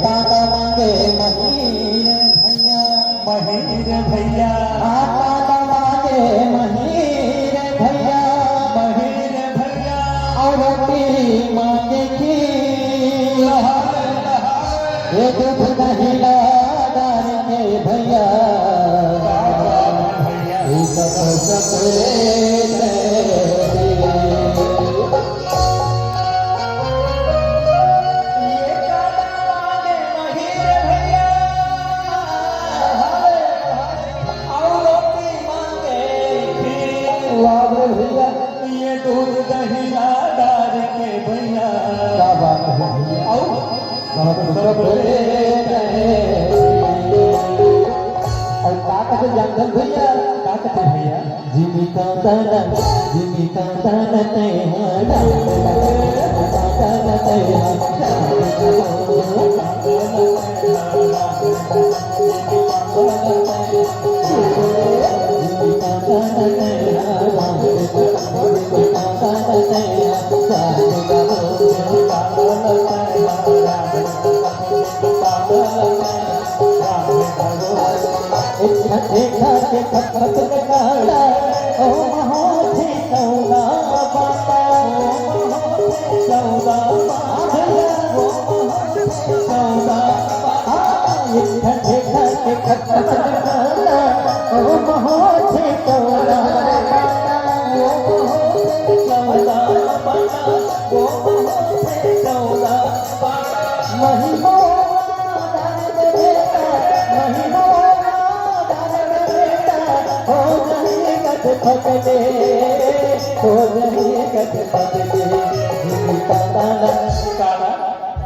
काका मांगे महीर भैया, महीर भैया, काका मांगे महीर भैया, महीर भैया, और रोटी मांगे खीर, ये दूध नहीं डालेंगे भैया, ये दूध दही डाल के भैया, क्या बात है भैया, और काका से जानते भैया, काकते भैया, जीविका दाना ते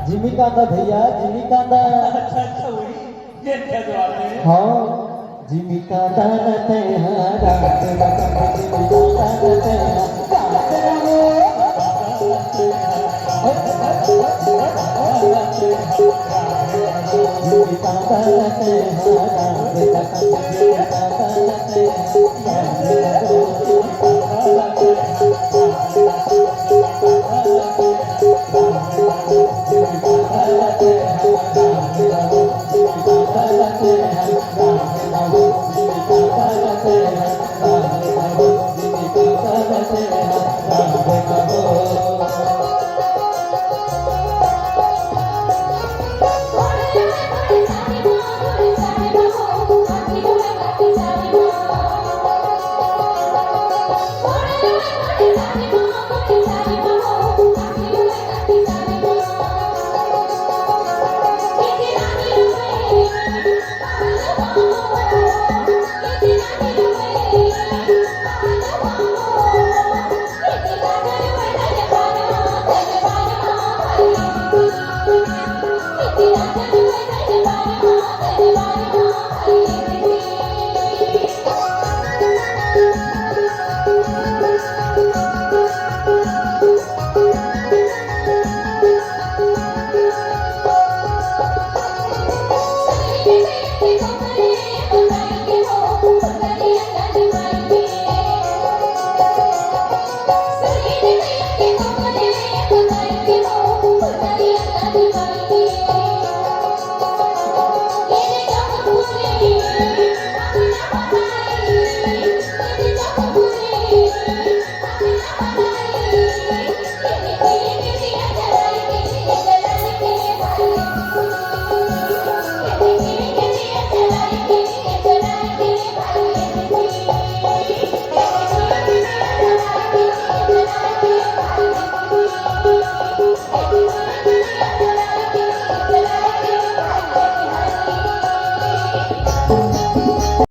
जिमिका दा भैया, जिमिका दा, अच्छा वही ये क्या जवाब है? हाँ जिमिका दाना ते हरा, जिमिका दाना ते हरा,